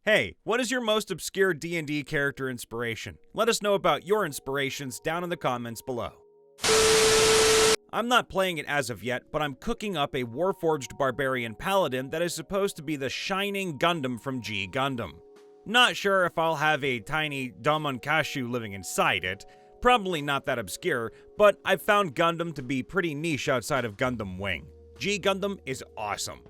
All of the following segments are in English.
Hey, what is your most obscure D&D character inspiration? Let us know about your inspirations down in the comments below. I'm not playing it as of yet, but I'm cooking up a Warforged Barbarian Paladin that is supposed to be the shining Gundam from G Gundam. Not sure if I'll have a tiny Damonkashu living inside it. Probably not that obscure, but I've found Gundam to be pretty niche outside of Gundam Wing. G Gundam is awesome.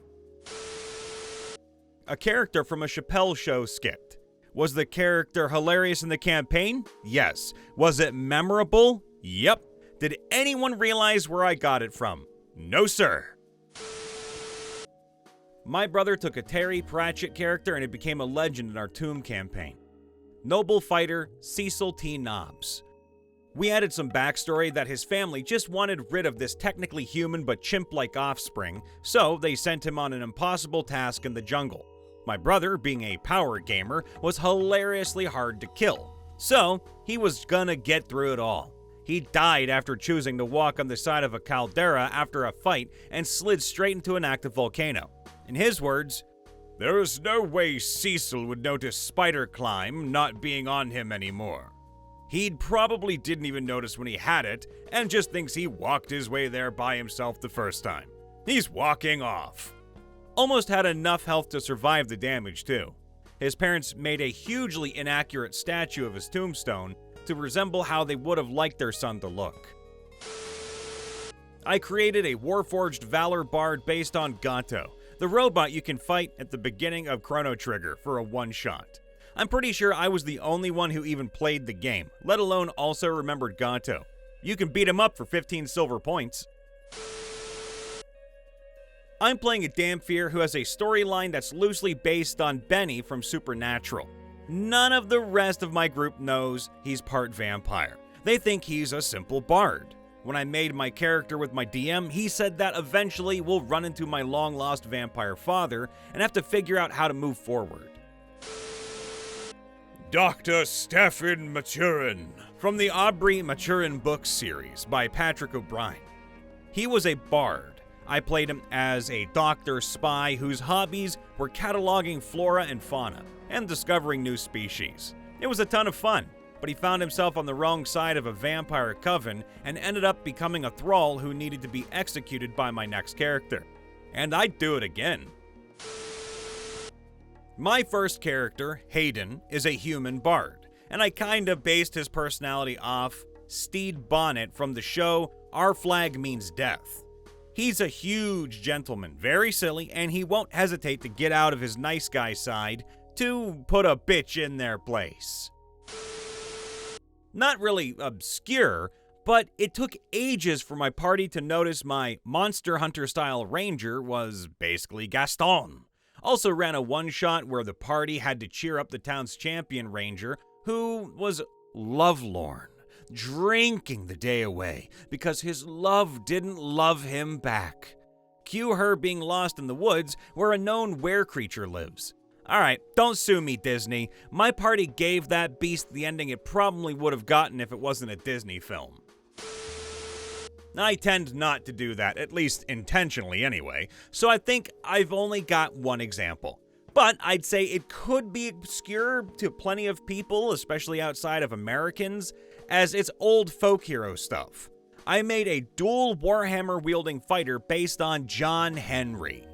A character from a Chappelle Show skit. Was the character hilarious in the campaign? Yes. Was it memorable? Yep. Did anyone realize where I got it from? No, sir. My brother took a Terry Pratchett character and it became a legend in our Tomb campaign. Noble fighter Cecil T. Nobbs. We added some backstory that his family just wanted rid of this technically human but chimp-like offspring, so they sent him on an impossible task in the jungle. My brother, being a power gamer, was hilariously hard to kill, so he was gonna get through it all. He died after choosing to walk on the side of a caldera after a fight and slid straight into an active volcano. In his words, "There is no way Cecil would notice Spider Climb not being on him anymore. He probably didn't even notice when he had it and just thinks he walked his way there by himself the first time. He's walking off." Almost had enough health to survive the damage too. His parents made a hugely inaccurate statue of his tombstone to resemble how they would have liked their son to look. I created a Warforged Valor Bard based on Gato, the robot you can fight at the beginning of Chrono Trigger for a one-shot. I'm pretty sure I was the only one who even played the game, let alone also remembered Gato. You can beat him up for 15 silver points. I'm playing a Damphir who has a storyline that's loosely based on Benny from Supernatural. None of the rest of my group knows he's part vampire. They think he's a simple bard. When I made my character with my DM, he said that eventually we'll run into my long-lost vampire father and have to figure out how to move forward. Dr. Stephen Maturin from the Aubrey Maturin book series by Patrick O'Brien. He was a bard. I played him as a doctor spy whose hobbies were cataloging flora and fauna and discovering new species. It was a ton of fun, but he found himself on the wrong side of a vampire coven and ended up becoming a thrall who needed to be executed by my next character. And I'd do it again. My first character, Hayden, is a human bard, and I kinda based his personality off Steed Bonnet from the show Our Flag Means Death. He's a huge gentleman, very silly, and he won't hesitate to get out of his nice guy side to put a bitch in their place. Not really obscure, but it took ages for my party to notice my Monster Hunter-style ranger was basically Gaston. Also ran a one-shot where the party had to cheer up the town's champion ranger, who was lovelorn, drinking the day away because his love didn't love him back. Cue her being lost in the woods where a known were-creature lives. Alright, don't sue me, Disney. My party gave that beast the ending it probably would have gotten if it wasn't a Disney film. I tend not to do that, at least intentionally anyway, so I think I've only got one example. But I'd say it could be obscure to plenty of people, especially outside of Americans, as it's old folk hero stuff. I made a dual Warhammer-wielding fighter based on John Henry.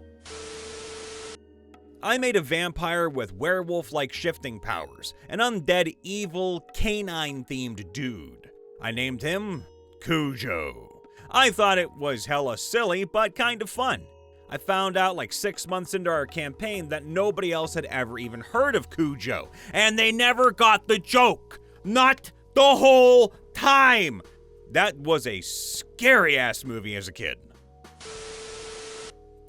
I made a vampire with werewolf-like shifting powers, an undead, evil, canine-themed dude. I named him Cujo. I thought it was hella silly, but kind of fun. I found out like 6 months into our campaign that nobody else had ever even heard of Cujo, and they never got the joke. Not the whole time. That was a scary-ass movie as a kid.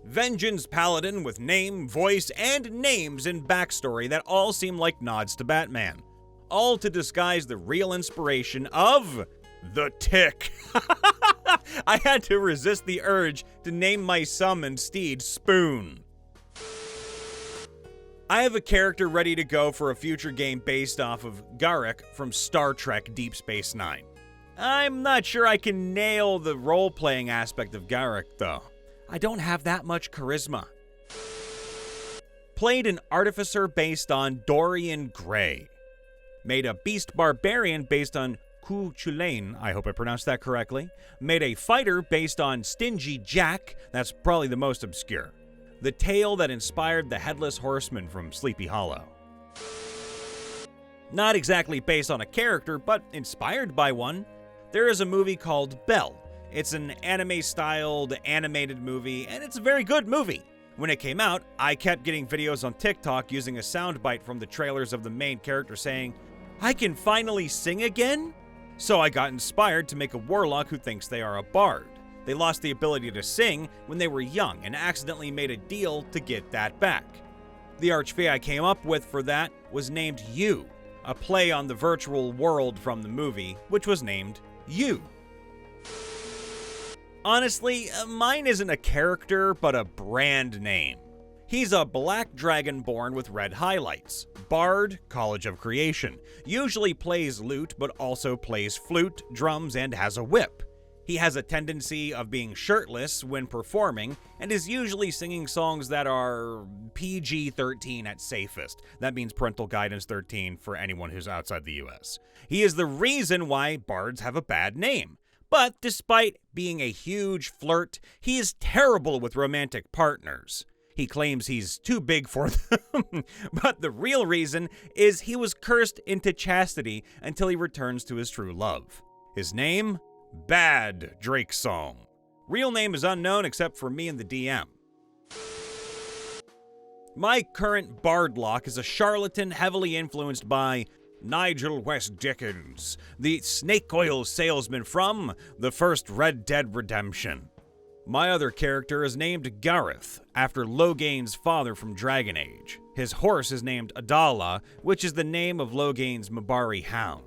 Vengeance Paladin with name, voice, and names in backstory that all seem like nods to Batman. All to disguise the real inspiration of the Tick. I had to resist the urge to name my summoned steed Spoon. I have a character ready to go for a future game based off of Garak from Star Trek Deep Space Nine. I'm not sure I can nail the role-playing aspect of Garak, though. I don't have that much charisma. Played an artificer based on Dorian Gray. Made a beast barbarian based on Ku Chulain, I hope I pronounced that correctly. Made a fighter based on Stingy Jack, that's probably the most obscure. The tale that inspired the Headless Horseman from Sleepy Hollow. Not exactly based on a character, but inspired by one. There is a movie called Belle. It's an anime-styled animated movie, and it's a very good movie. When it came out, I kept getting videos on TikTok using a soundbite from the trailers of the main character saying, "I can finally sing again?" So I got inspired to make a warlock who thinks they are a bard. They lost the ability to sing when they were young and accidentally made a deal to get that back. The archfey I came up with for that was named You, a play on the virtual world from the movie, which was named You. Honestly, mine isn't a character, but a brand name. He's a black dragonborn with red highlights. Bard, College of Creation. Usually plays lute, but also plays flute, drums, and has a whip. He has a tendency of being shirtless when performing, and is usually singing songs that are PG-13 at safest. That means parental guidance 13 for anyone who's outside the US. He is the reason why bards have a bad name. But despite being a huge flirt, he is terrible with romantic partners. He claims he's too big for them, but the real reason is he was cursed into chastity until he returns to his true love. His name? Bad Drake Song. Real name is unknown except for me and the DM. My current bard lock is a charlatan heavily influenced by Nigel West Dickens, the snake oil salesman from the first Red Dead Redemption. My other character is named Gareth, after Loghain's father from Dragon Age. His horse is named Adala, which is the name of Loghain's Mabari hound.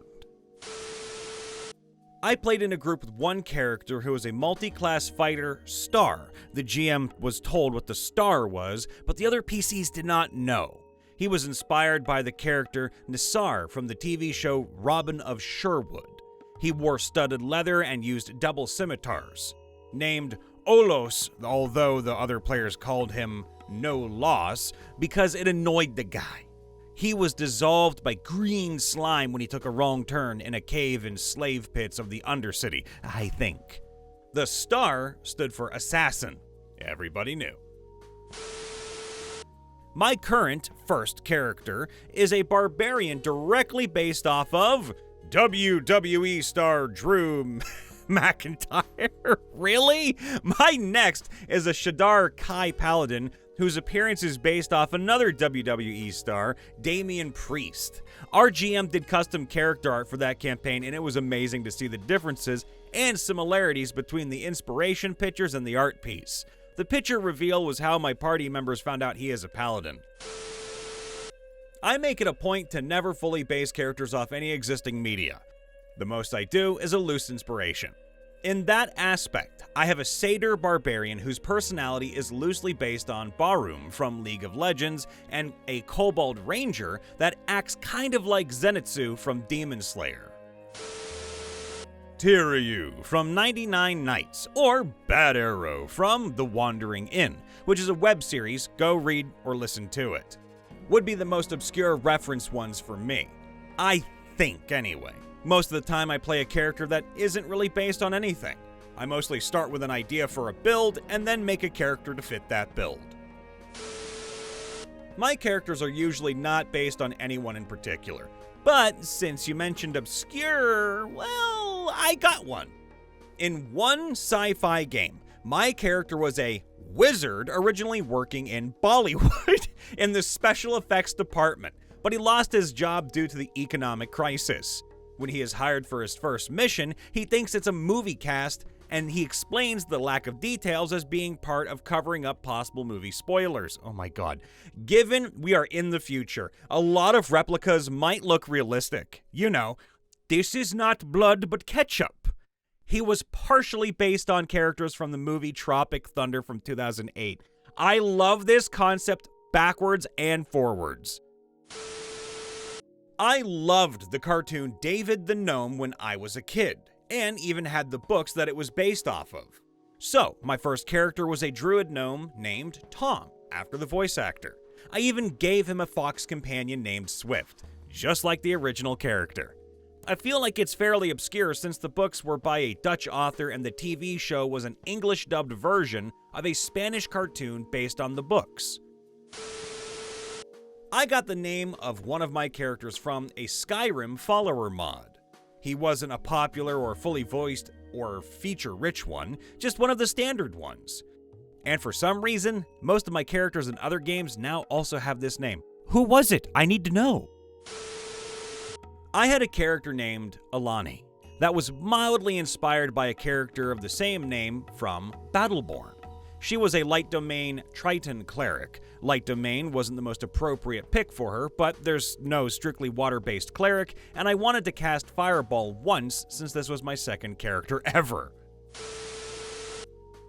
I played in a group with one character who was a multi-class fighter, Star. The GM was told what the Star was, but the other PCs did not know. He was inspired by the character Nisar from the TV show Robin of Sherwood. He wore studded leather and used double scimitars. Named Olos, although the other players called him No Loss, because it annoyed the guy. He was dissolved by green slime when he took a wrong turn in a cave in slave pits of the Undercity, I think. The star stood for assassin. Everybody knew. My current first character is a barbarian directly based off of WWE star Drew McIntyre. Really? My next is a Shadar Kai Paladin whose appearance is based off another WWE star, Damian Priest. Our GM did custom character art for that campaign, and it was amazing to see the differences and similarities between the inspiration pictures and the art piece. The picture reveal was how my party members found out he is a paladin. I make it a point to never fully base characters off any existing media. The most I do is a loose inspiration. In that aspect, I have a satyr barbarian whose personality is loosely based on Barum from League of Legends, and a kobold ranger that acts kind of like Zenitsu from Demon Slayer. Tiryu from 99 Nights, or Bad Arrow from The Wandering Inn, which is a web series. Go read or listen to it. Would be the most obscure reference ones for me. I think, anyway. Most of the time I play a character that isn't really based on anything. I mostly start with an idea for a build and then make a character to fit that build. My characters are usually not based on anyone in particular, but since you mentioned obscure, well, I got one. In one sci-fi game, my character was a wizard originally working in Bollywood in the special effects department, but he lost his job due to the economic crisis. When he is hired for his first mission, he thinks it's a movie cast, and he explains the lack of details as being part of covering up possible movie spoilers. Oh my god. Given we are in the future, a lot of replicas might look realistic. You know, this is not blood but ketchup. He was partially based on characters from the movie Tropic Thunder from 2008. I love this concept backwards and forwards. I loved the cartoon David the Gnome when I was a kid, and even had the books that it was based off of. So, my first character was a druid gnome named Tom, after the voice actor. I even gave him a fox companion named Swift, just like the original character. I feel like it's fairly obscure since the books were by a Dutch author and the TV show was an English-dubbed version of a Spanish cartoon based on the books. I got the name of one of my characters from a Skyrim follower mod. He wasn't a popular or fully voiced or feature-rich one, just one of the standard ones. And for some reason, most of my characters in other games now also have this name. Who was it? I need to know. I had a character named Alani that was mildly inspired by a character of the same name from Battleborn. She was a light domain Triton cleric. Light domain wasn't the most appropriate pick for her, but there's no strictly water-based cleric, and I wanted to cast Fireball once since this was my second character ever.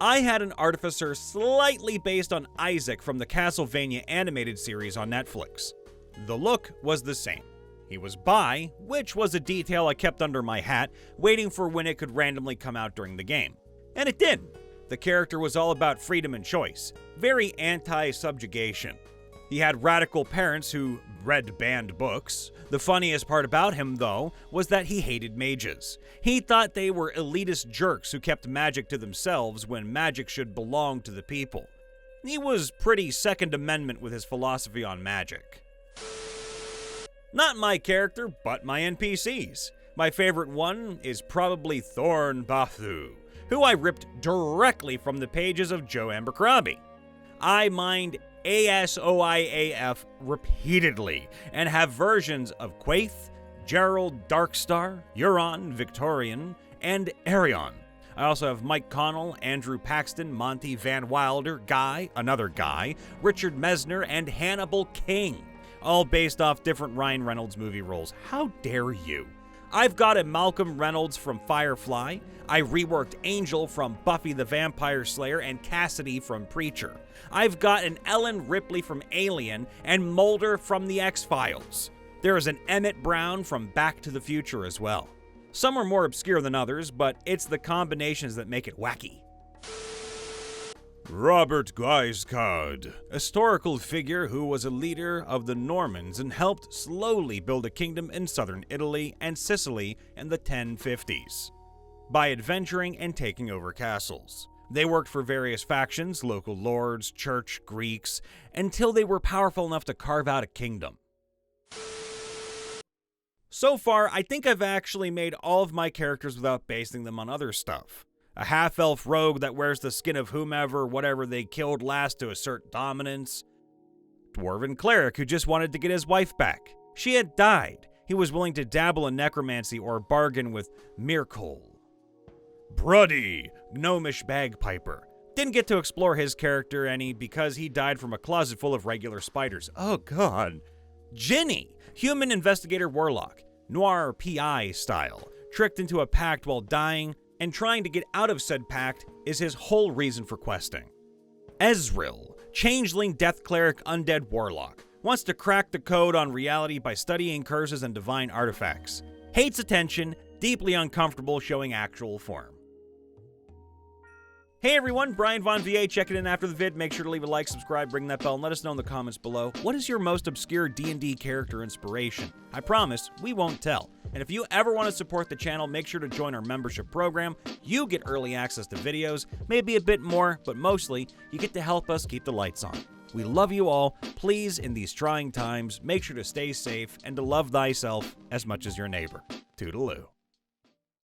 I had an artificer slightly based on Isaac from the Castlevania animated series on Netflix. The look was the same. He was bi, which was a detail I kept under my hat, waiting for when it could randomly come out during the game. And it did. The character was all about freedom and choice, very anti-subjugation. He had radical parents who read banned books. The funniest part about him, though, was that he hated mages. He thought they were elitist jerks who kept magic to themselves when magic should belong to the people. He was pretty Second Amendment with his philosophy on magic. Not my character, but my NPCs. My favorite one is probably Thorn Bathu, who I ripped directly from the pages of Joe Abercrombie. I mined ASOIAF repeatedly and have versions of Quaithe, Gerald, Darkstar, Euron, Victorian, and Arion. I also have Mike Connell, Andrew Paxton, Monty Van Wilder, Guy, another Guy, Richard Mesner, and Hannibal King, all based off different Ryan Reynolds movie roles. How dare you? I've got a Malcolm Reynolds from Firefly, I reworked Angel from Buffy the Vampire Slayer and Cassidy from Preacher. I've got an Ellen Ripley from Alien and Mulder from The X-Files. There is an Emmett Brown from Back to the Future as well. Some are more obscure than others, but it's the combinations that make it wacky. Robert Guiscard, a historical figure who was a leader of the Normans and helped slowly build a kingdom in southern Italy and Sicily in the 1050s by adventuring and taking over castles. They worked for various factions, local lords, church, Greeks, until they were powerful enough to carve out a kingdom. So far, I think I've actually made all of my characters without basing them on other stuff. A half-elf rogue that wears the skin of whomever, whatever they killed last to assert dominance. Dwarven cleric who just wanted to get his wife back. She had died. He was willing to dabble in necromancy or bargain with Mirkul. Bruddy, gnomish bagpiper. Didn't get to explore his character any because he died from a closet full of regular spiders. Oh god. Ginny, human investigator warlock. Noir PI style. Tricked into a pact while dying, and trying to get out of said pact is his whole reason for questing. Ezreal, changeling death cleric undead warlock, wants to crack the code on reality by studying curses and divine artifacts. Hates attention, deeply uncomfortable showing actual form. Hey everyone, Brian Von VA checking in after the vid. Make sure to leave a like, subscribe, ring that bell, and let us know in the comments below. What is your most obscure D&D character inspiration? I promise, we won't tell. And if you ever want to support the channel, make sure to join our membership program. You get early access to videos, maybe a bit more, but mostly, you get to help us keep the lights on. We love you all. Please, in these trying times, make sure to stay safe and to love thyself as much as your neighbor. Toodaloo.